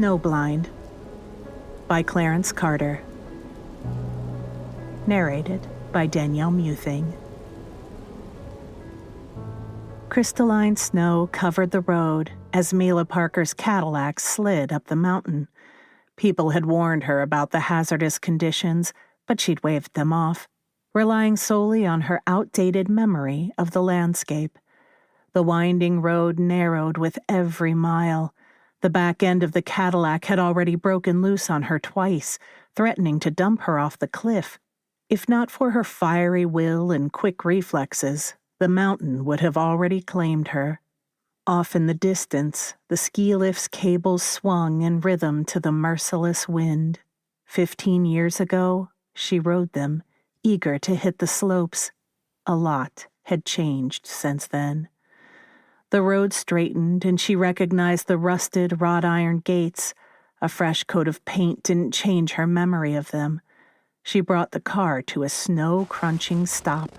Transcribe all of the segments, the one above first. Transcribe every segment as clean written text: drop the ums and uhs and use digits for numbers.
Snowblind by Clarence Carter. Narrated by Danielle Muething. Crystalline snow covered the road as Mila Parker's Cadillac slid up the mountain. People had warned her about the hazardous conditions, but she'd waved them off, relying solely on her outdated memory of the landscape. The winding road narrowed with every mile. The back end of the Cadillac had already broken loose on her twice, threatening to dump her off the cliff. If not for her fiery will and quick reflexes, the mountain would have already claimed her. Off in the distance, the ski lift's cables swung in rhythm to the merciless wind. 15 years ago, she rode them, eager to hit the slopes. A lot had changed since then. The road straightened, and she recognized the rusted wrought iron gates. A fresh coat of paint didn't change her memory of them. She brought the car to a snow-crunching stop.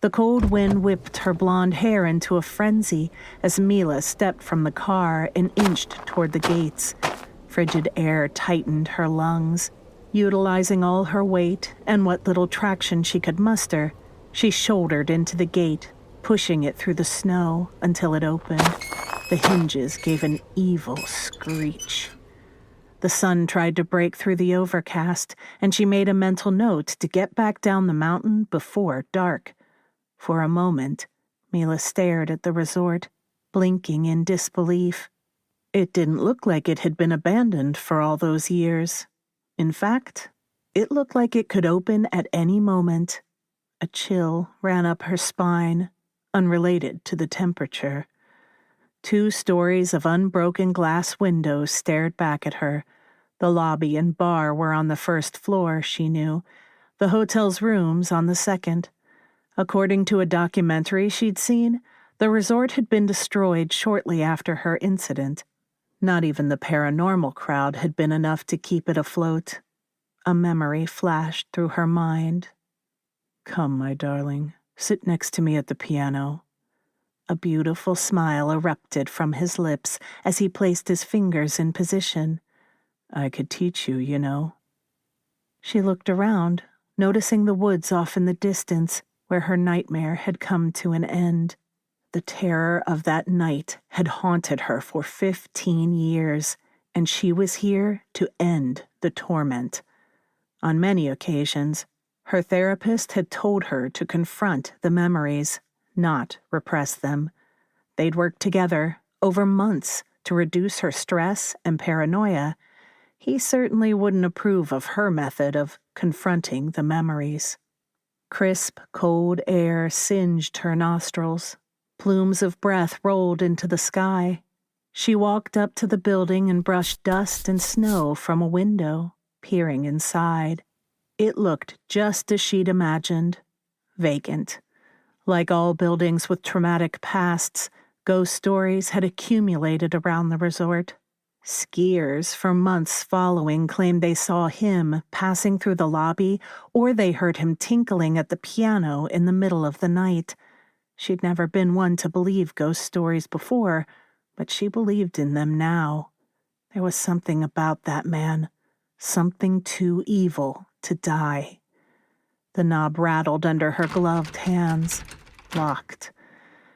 The cold wind whipped her blonde hair into a frenzy as Mila stepped from the car and inched toward the gates. Frigid air tightened her lungs. Utilizing all her weight and what little traction she could muster, she shouldered into the gate, pushing it through the snow until it opened. The hinges gave an evil screech. The sun tried to break through the overcast, and she made a mental note to get back down the mountain before dark. For a moment, Mila stared at the resort, blinking in disbelief. It didn't look like it had been abandoned for all those years. In fact, it looked like it could open at any moment. A chill ran up her spine, unrelated to the temperature. 2 stories of unbroken glass windows stared back at her. The lobby and bar were on the first floor, she knew. The hotel's rooms on the second. According to a documentary she'd seen, the resort had been destroyed shortly after her incident. Not even the paranormal crowd had been enough to keep it afloat. A memory flashed through her mind. "Come, my darling, sit next to me at the piano." A beautiful smile erupted from his lips as he placed his fingers in position. "I could teach you, you know." She looked around, noticing the woods off in the distance, where her nightmare had come to an end. The terror of that night had haunted her for 15 years, and she was here to end the torment. On many occasions, her therapist had told her to confront the memories, not repress them. They'd worked together over months to reduce her stress and paranoia. He certainly wouldn't approve of her method of confronting the memories. Crisp, cold air singed her nostrils. Plumes of breath rolled into the sky. She walked up to the building and brushed dust and snow from a window, peering inside. It looked just as she'd imagined, vacant. Like all buildings with traumatic pasts, ghost stories had accumulated around the resort. Skiers for months following claimed they saw him passing through the lobby, or they heard him tinkling at the piano in the middle of the night. She'd never been one to believe ghost stories before, but she believed in them now. There was something about that man, something too evil to die. The knob rattled under her gloved hands, locked.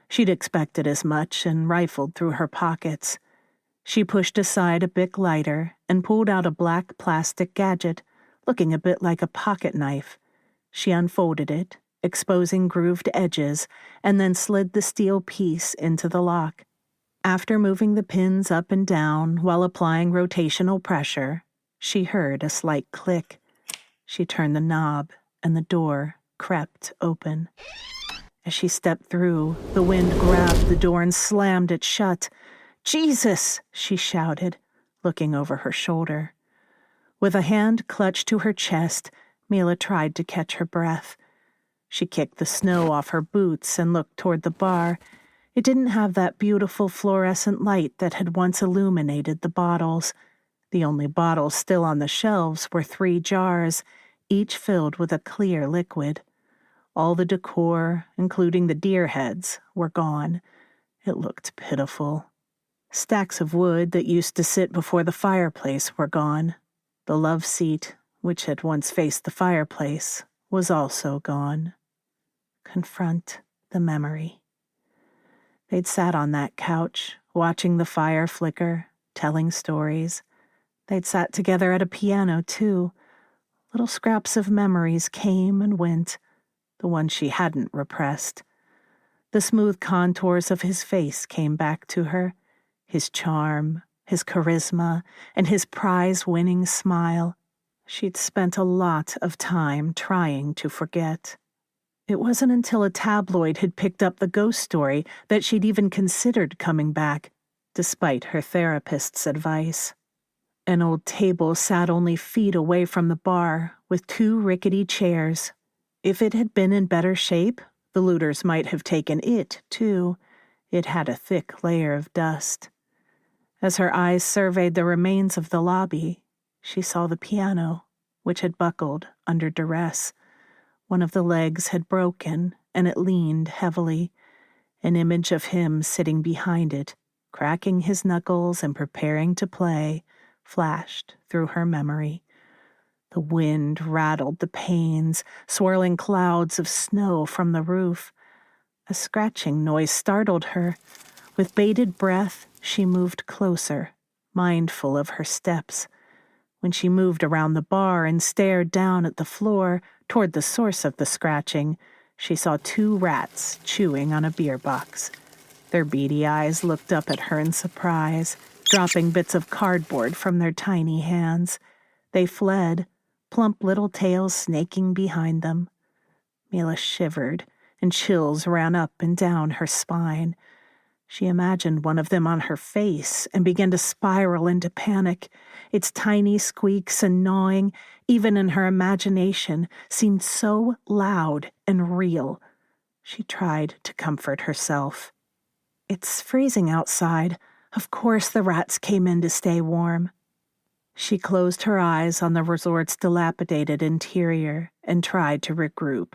She'd expected as much and rifled through her pockets. She pushed aside a Bic lighter and pulled out a black plastic gadget, looking a bit like a pocket knife. She unfolded it, exposing grooved edges, and then slid the steel piece into the lock. After moving the pins up and down while applying rotational pressure, she heard a slight click. She turned the knob, and the door crept open. As she stepped through, the wind grabbed the door and slammed it shut. "Jesus!" she shouted, looking over her shoulder. With a hand clutched to her chest, Mila tried to catch her breath. She kicked the snow off her boots and looked toward the bar. It didn't have that beautiful fluorescent light that had once illuminated the bottles. The only bottles still on the shelves were 3 jars, each filled with a clear liquid. All the decor, including the deer heads, were gone. It looked pitiful. Stacks of wood that used to sit before the fireplace were gone. The love seat, which had once faced the fireplace, was also gone. Confront the memory. They'd sat on that couch, watching the fire flicker, telling stories. They'd sat together at a piano, too. Little scraps of memories came and went, the ones she hadn't repressed. The smooth contours of his face came back to her, his charm, his charisma, and his prize-winning smile. She'd spent a lot of time trying to forget. It wasn't until a tabloid had picked up the ghost story that she'd even considered coming back, despite her therapist's advice. An old table sat only feet away from the bar, with 2 rickety chairs. If it had been in better shape, the looters might have taken it, too. It had a thick layer of dust. As her eyes surveyed the remains of the lobby, she saw the piano, which had buckled under duress. One of the legs had broken, and it leaned heavily. An image of him sitting behind it, cracking his knuckles and preparing to play, flashed through her memory. The wind rattled the panes, swirling clouds of snow from the roof. A scratching noise startled her. With bated breath, she moved closer, mindful of her steps. When she moved around the bar and stared down at the floor toward the source of the scratching, she saw 2 rats chewing on a beer box. Their beady eyes looked up at her in surprise, dropping bits of cardboard from their tiny hands. They fled, plump little tails snaking behind them. Mila shivered, and chills ran up and down her spine. She imagined one of them on her face and began to spiral into panic. Its tiny squeaks and gnawing, even in her imagination, seemed so loud and real. She tried to comfort herself. It's freezing outside. Of course the rats came in to stay warm. She closed her eyes on the resort's dilapidated interior and tried to regroup.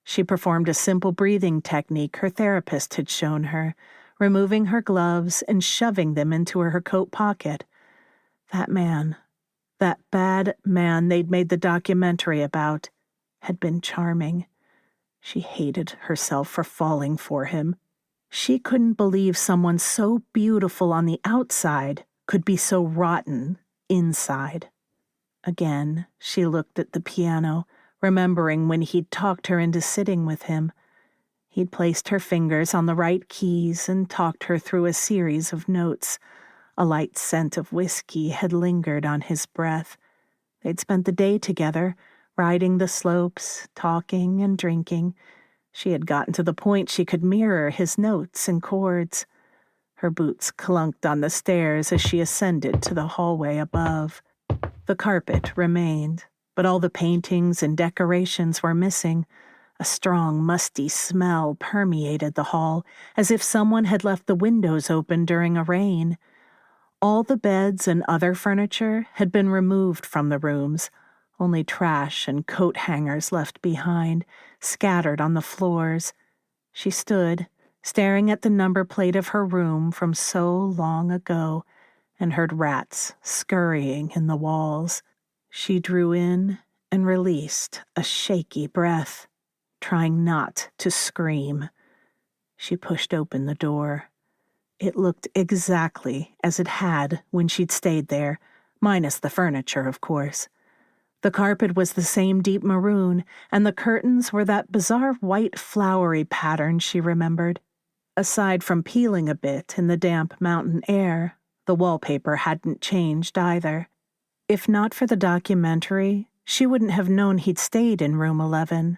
She performed a simple breathing technique her therapist had shown her, removing her gloves and shoving them into her coat pocket. That man, that bad man they'd made the documentary about, had been charming. She hated herself for falling for him. She couldn't believe someone so beautiful on the outside could be so rotten inside. Again, she looked at the piano, remembering when he'd talked her into sitting with him. He'd placed her fingers on the right keys and talked her through a series of notes. A light scent of whiskey had lingered on his breath. They'd spent the day together, riding the slopes, talking and drinking. She had gotten to the point she could mirror his notes and chords. Her boots clunked on the stairs as she ascended to the hallway above. The carpet remained, but all the paintings and decorations were missing. A strong, musty smell permeated the hall, as if someone had left the windows open during a rain. All the beds and other furniture had been removed from the rooms, only trash and coat hangers left behind, scattered on the floors. She stood, staring at the number plate of her room from so long ago, and heard rats scurrying in the walls. She drew in and released a shaky breath, trying not to scream. She pushed open the door. It looked exactly as it had when she'd stayed there, minus the furniture, of course. The carpet was the same deep maroon, and the curtains were that bizarre white flowery pattern she remembered. Aside from peeling a bit in the damp mountain air, the wallpaper hadn't changed either. If not for the documentary, she wouldn't have known he'd stayed in room 11.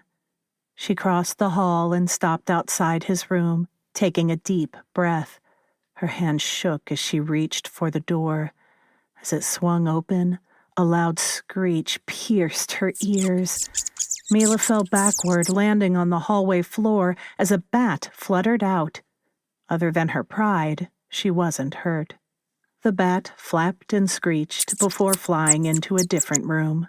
She crossed the hall and stopped outside his room, taking a deep breath. Her hand shook as she reached for the door. As it swung open, a loud screech pierced her ears. Mila fell backward, landing on the hallway floor as a bat fluttered out. Other than her pride, she wasn't hurt. The bat flapped and screeched before flying into a different room.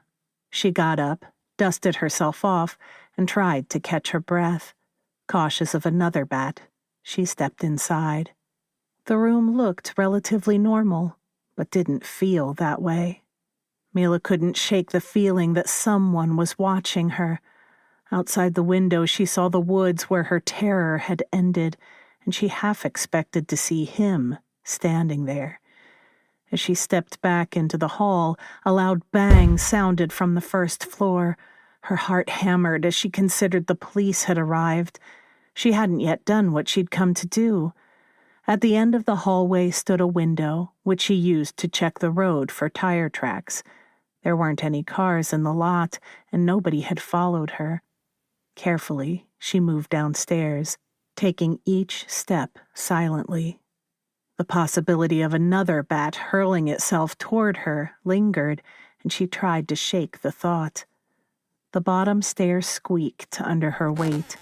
She got up, dusted herself off, and tried to catch her breath. Cautious of another bat, she stepped inside. The room looked relatively normal, but didn't feel that way. Mila couldn't shake the feeling that someone was watching her. Outside the window, she saw the woods where her terror had ended, and she half expected to see him standing there. As she stepped back into the hall, a loud bang sounded from the first floor. Her heart hammered as she considered the police had arrived. She hadn't yet done what she'd come to do. At the end of the hallway stood a window, which she used to check the road for tire tracks. There weren't any cars in the lot, and nobody had followed her. Carefully, she moved downstairs, taking each step silently. The possibility of another bat hurling itself toward her lingered, and she tried to shake the thought. The bottom stairs squeaked under her weight.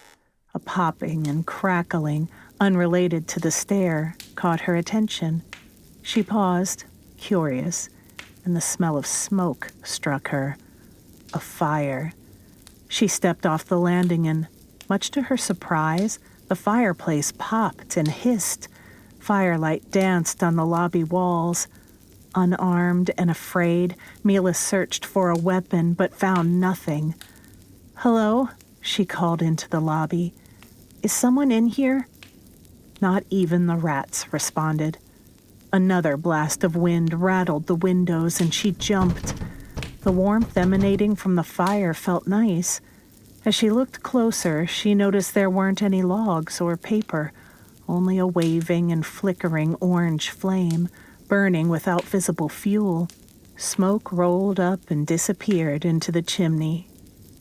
A popping and crackling, unrelated to the stair, caught her attention. She paused, curious, and the smell of smoke struck her. A fire. She stepped off the landing and, much to her surprise, the fireplace popped and hissed. Firelight danced on the lobby walls. Unarmed and afraid, Mila searched for a weapon but found nothing. "Hello?" she called into the lobby. "Is someone in here?" Not even the rats responded. Another blast of wind rattled the windows and she jumped. The warmth emanating from the fire felt nice. As she looked closer, she noticed there weren't any logs or paper, only a waving and flickering orange flame, burning without visible fuel. Smoke rolled up and disappeared into the chimney.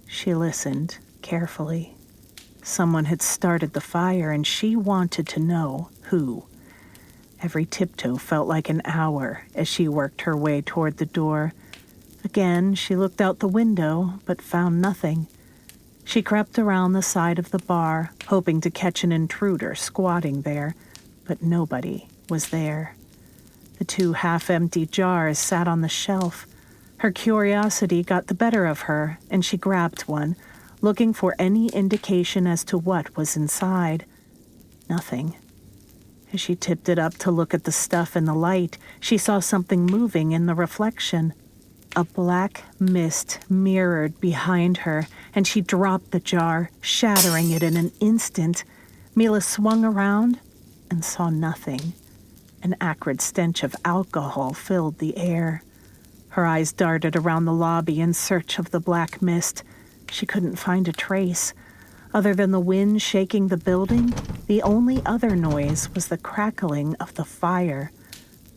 She listened carefully. Someone had started the fire, and she wanted to know who. Every tiptoe felt like an hour as she worked her way toward the door. Again, she looked out the window, but found nothing. She crept around the side of the bar, hoping to catch an intruder squatting there, but nobody was there. The two half-empty jars sat on the shelf. Her curiosity got the better of her, and she grabbed one, looking for any indication as to what was inside. Nothing. As she tipped it up to look at the stuff in the light, she saw something moving in the reflection. A black mist mirrored behind her, and she dropped the jar, shattering it in an instant. Mila swung around and saw nothing. An acrid stench of alcohol filled the air. Her eyes darted around the lobby in search of the black mist. She couldn't find a trace. Other than the wind shaking the building, the only other noise was the crackling of the fire.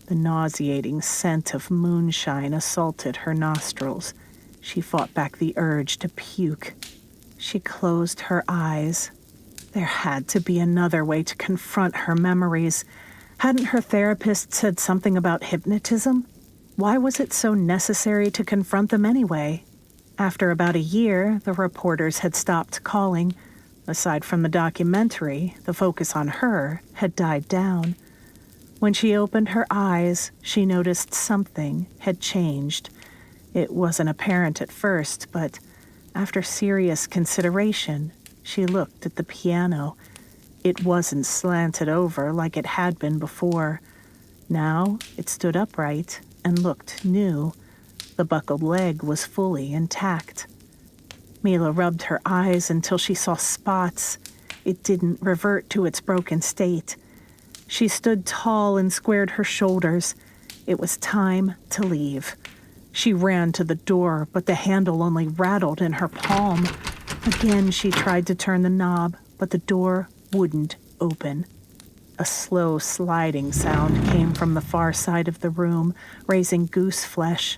The nauseating scent of moonshine assaulted her nostrils. She fought back the urge to puke. She closed her eyes. There had to be another way to confront her memories. Hadn't her therapist said something about hypnotism? Why was it so necessary to confront them anyway? After about a year, the reporters had stopped calling. Aside from the documentary, the focus on her had died down. When she opened her eyes, she noticed something had changed. It wasn't apparent at first, but after serious consideration, she looked at the piano. It wasn't slanted over like it had been before. Now it stood upright and looked new. The buckled leg was fully intact. Mila rubbed her eyes until she saw spots. It didn't revert to its broken state. She stood tall and squared her shoulders. It was time to leave. She ran to the door, but the handle only rattled in her palm. Again, she tried to turn the knob, but the door wouldn't open. A slow sliding sound came from the far side of the room, raising goose flesh.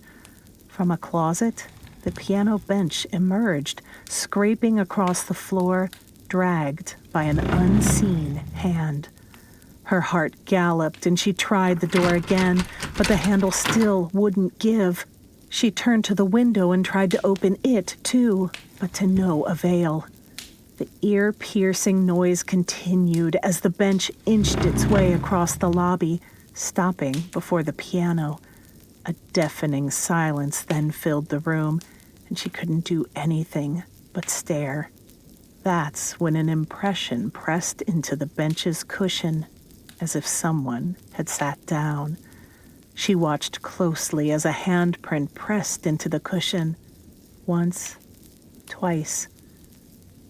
From a closet, the piano bench emerged, scraping across the floor, dragged by an unseen hand. Her heart galloped, and she tried the door again, but the handle still wouldn't give. She turned to the window and tried to open it, too, but to no avail. The ear-piercing noise continued as the bench inched its way across the lobby, stopping before the piano. A deafening silence then filled the room, and she couldn't do anything but stare. That's when an impression pressed into the bench's cushion, as if someone had sat down. She watched closely as a handprint pressed into the cushion. Once, twice.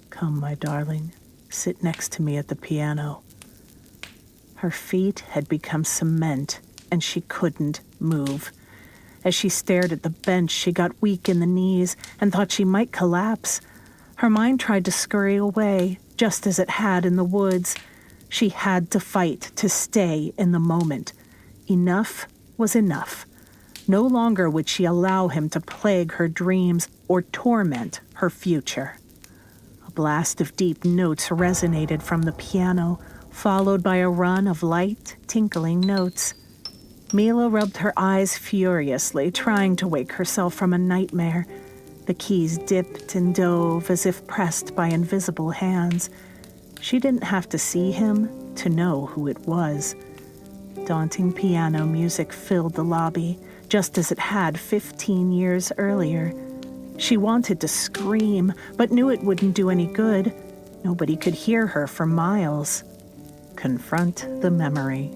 "Come, my darling, sit next to me at the piano." Her feet had become cement, and she couldn't move. As she stared at the bench, she got weak in the knees and thought she might collapse. Her mind tried to scurry away, just as it had in the woods. She had to fight to stay in the moment. Enough was enough. No longer would she allow him to plague her dreams or torment her future. A blast of deep notes resonated from the piano, followed by a run of light, tinkling notes. Mila rubbed her eyes furiously, trying to wake herself from a nightmare. The keys dipped and dove as if pressed by invisible hands. She didn't have to see him to know who it was. Daunting piano music filled the lobby, just as it had 15 years earlier. She wanted to scream, but knew it wouldn't do any good. Nobody could hear her for miles. "Confront the memory,"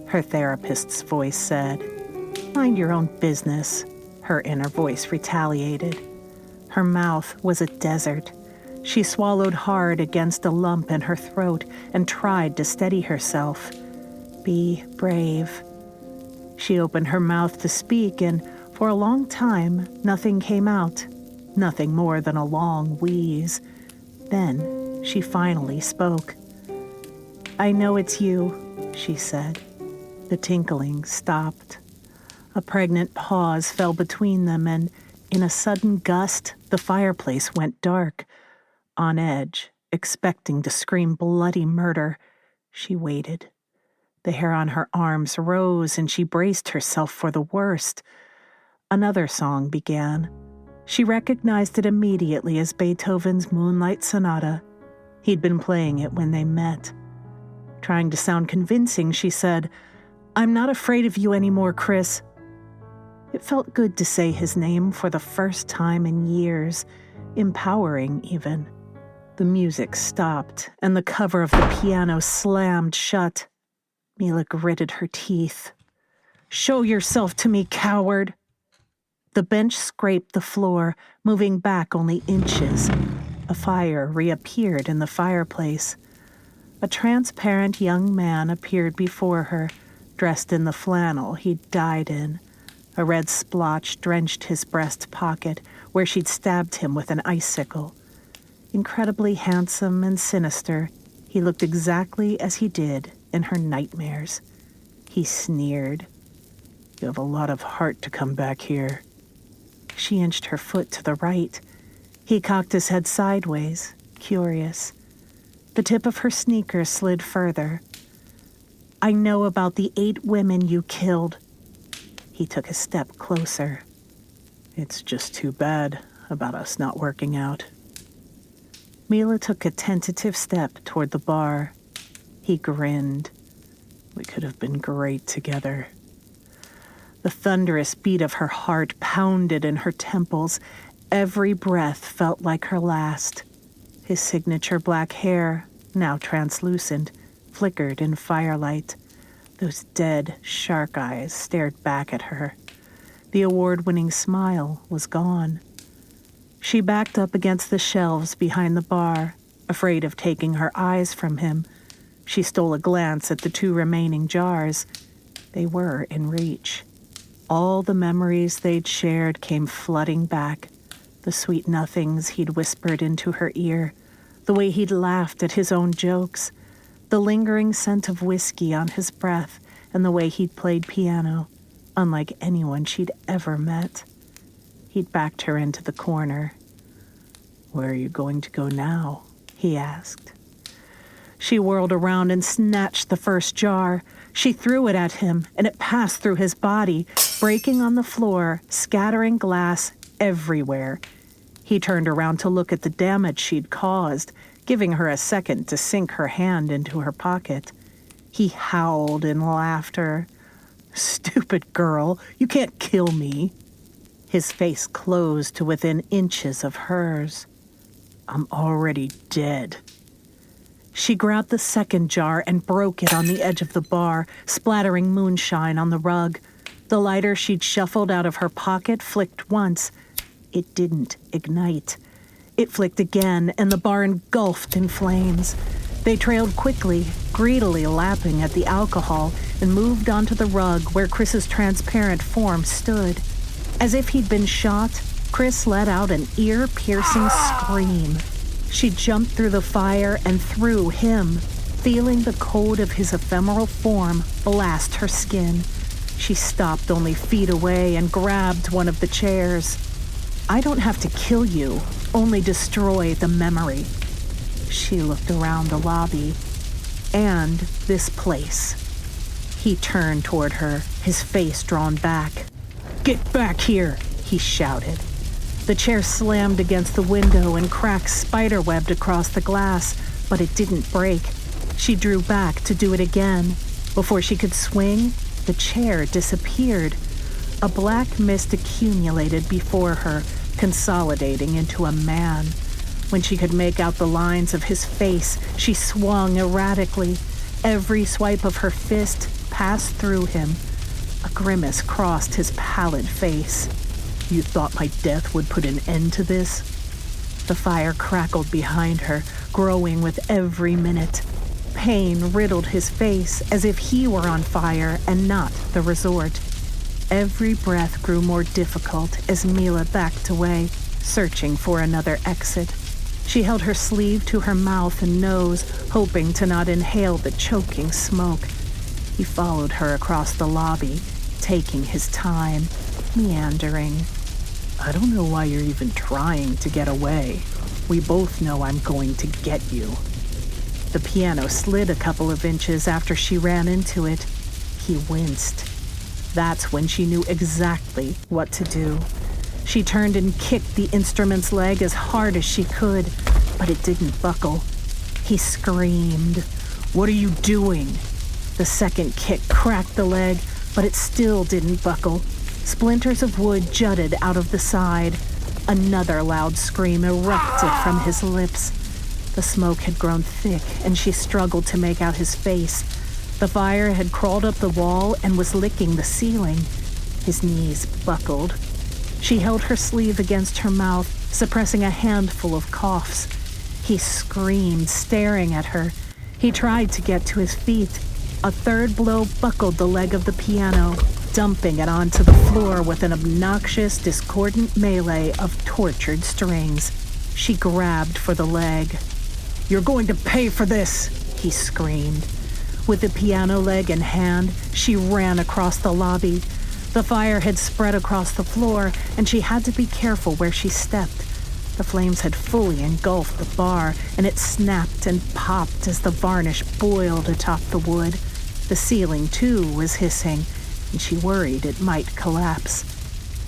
her therapist's voice said. "Mind your own business," her inner voice retaliated. Her mouth was a desert. She swallowed hard against a lump in her throat and tried to steady herself. Be brave. She opened her mouth to speak, and for a long time, nothing came out. Nothing more than a long wheeze. Then she finally spoke. "I know it's you," she said. The tinkling stopped. A pregnant pause fell between them, and in a sudden gust, the fireplace went dark. On edge, expecting to scream bloody murder, she waited. The hair on her arms rose, and she braced herself for the worst. Another song began. She recognized it immediately as Beethoven's Moonlight Sonata. He'd been playing it when they met. Trying to sound convincing, she said, "I'm not afraid of you anymore, Chris." It felt good to say his name for the first time in years, empowering even. The music stopped, and the cover of the piano slammed shut. Mila gritted her teeth. "Show yourself to me, coward!" The bench scraped the floor, moving back only inches. A fire reappeared in the fireplace. A transparent young man appeared before her, dressed in the flannel he'd died in. A red splotch drenched his breast pocket, where she'd stabbed him with an icicle. Incredibly handsome and sinister, he looked exactly as he did in her nightmares. He sneered. "You have a lot of heart to come back here." She inched her foot to the right. He cocked his head sideways, curious. The tip of her sneaker slid further. "I know about the 8 women you killed." He took a step closer. "It's just too bad about us not working out." Mila took a tentative step toward the bar. He grinned. "We could have been great together." The thunderous beat of her heart pounded in her temples. Every breath felt like her last. His signature black hair, now translucent, flickered in firelight. Those dead shark eyes stared back at her. The award-winning smile was gone. She backed up against the shelves behind the bar, afraid of taking her eyes from him. She stole a glance at the 2 remaining jars. They were in reach. All the memories they'd shared came flooding back. The sweet nothings he'd whispered into her ear, the way he'd laughed at his own jokes, the lingering scent of whiskey on his breath, and the way he'd played piano, unlike anyone she'd ever met. He'd backed her into the corner. "Where are you going to go now?" he asked. She whirled around and snatched the first jar. She threw it at him, and it passed through his body, breaking on the floor, scattering glass everywhere. He turned around to look at the damage she'd caused, giving her a second to sink her hand into her pocket. He howled in laughter. "Stupid girl, you can't kill me." His face closed to within inches of hers. "I'm already dead." She grabbed the second jar and broke it on the edge of the bar, splattering moonshine on the rug. The lighter she'd shuffled out of her pocket flicked once. It didn't ignite. It flicked again, and the bar engulfed in flames. They trailed quickly, greedily lapping at the alcohol, and moved onto the rug where Chris's transparent form stood. As if he'd been shot, Chris let out an ear-piercing scream. She jumped through the fire and through him, feeling the cold of his ephemeral form blast her skin. She stopped only feet away and grabbed one of the chairs. "I don't have to kill you, only destroy the memory." She looked around the lobby. And this place. He turned toward her, his face drawn back. "Get back here," he shouted. The chair slammed against the window and cracks spiderwebbed across the glass, but it didn't break. She drew back to do it again. Before she could swing, the chair disappeared. A black mist accumulated before her, consolidating into a man. When she could make out the lines of his face, she swung erratically. Every swipe of her fist passed through him. A grimace crossed his pallid face. "You thought my death would put an end to this?" The fire crackled behind her, growing with every minute. Pain riddled his face as if he were on fire and not the resort. Every breath grew more difficult as Mila backed away, searching for another exit. She held her sleeve to her mouth and nose, hoping to not inhale the choking smoke. He followed her across the lobby, taking his time, meandering. "I don't know why you're even trying to get away. We both know I'm going to get you." The piano slid a couple of inches after she ran into it. He winced. That's when she knew exactly what to do. She turned and kicked the instrument's leg as hard as she could, but it didn't buckle. He screamed, "What are you doing?" The second kick cracked the leg, but it still didn't buckle. Splinters of wood jutted out of the side. Another loud scream erupted from his lips. The smoke had grown thick, and she struggled to make out his face. The fire had crawled up the wall and was licking the ceiling. His knees buckled. She held her sleeve against her mouth, suppressing a handful of coughs. He screamed, staring at her. He tried to get to his feet. A third blow buckled the leg of the piano, dumping it onto the floor with an obnoxious, discordant melee of tortured strings. She grabbed for the leg. "You're going to pay for this!" he screamed. With the piano leg in hand, she ran across the lobby. The fire had spread across the floor, and she had to be careful where she stepped. The flames had fully engulfed the bar, and it snapped and popped as the varnish boiled atop the wood. The ceiling, too, was hissing, and she worried it might collapse.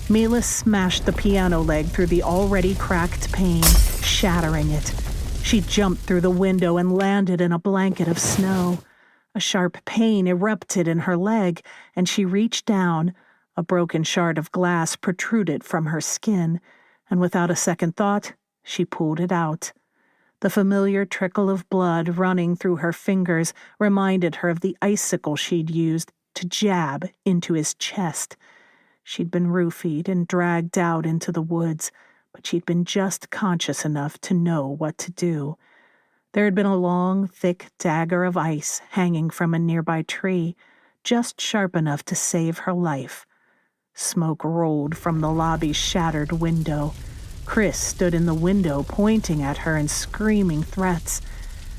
Mila smashed the piano leg through the already cracked pane, shattering it. She jumped through the window and landed in a blanket of snow. A sharp pain erupted in her leg, and she reached down. A broken shard of glass protruded from her skin, and without a second thought, she pulled it out. The familiar trickle of blood running through her fingers reminded her of the icicle she'd used to jab into his chest. She'd been roofied and dragged out into the woods, but she'd been just conscious enough to know what to do. There had been a long, thick dagger of ice hanging from a nearby tree, just sharp enough to save her life. Smoke rolled from the lobby's shattered window. Chris stood in the window pointing at her and screaming threats.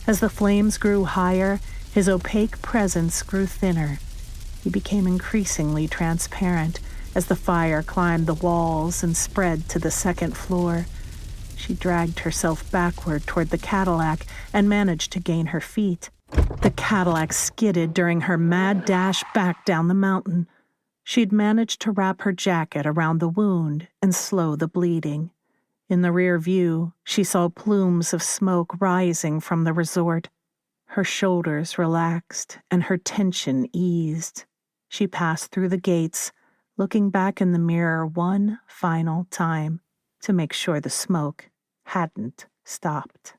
As the flames grew higher, his opaque presence grew thinner. He became increasingly transparent as the fire climbed the walls and spread to the second floor. She dragged herself backward toward the Cadillac and managed to gain her feet. The Cadillac skidded during her mad dash back down the mountain. She'd managed to wrap her jacket around the wound and slow the bleeding. In the rear view, she saw plumes of smoke rising from the resort. Her shoulders relaxed and her tension eased. She passed through the gates, looking back in the mirror one final time to make sure the smoke hadn't stopped.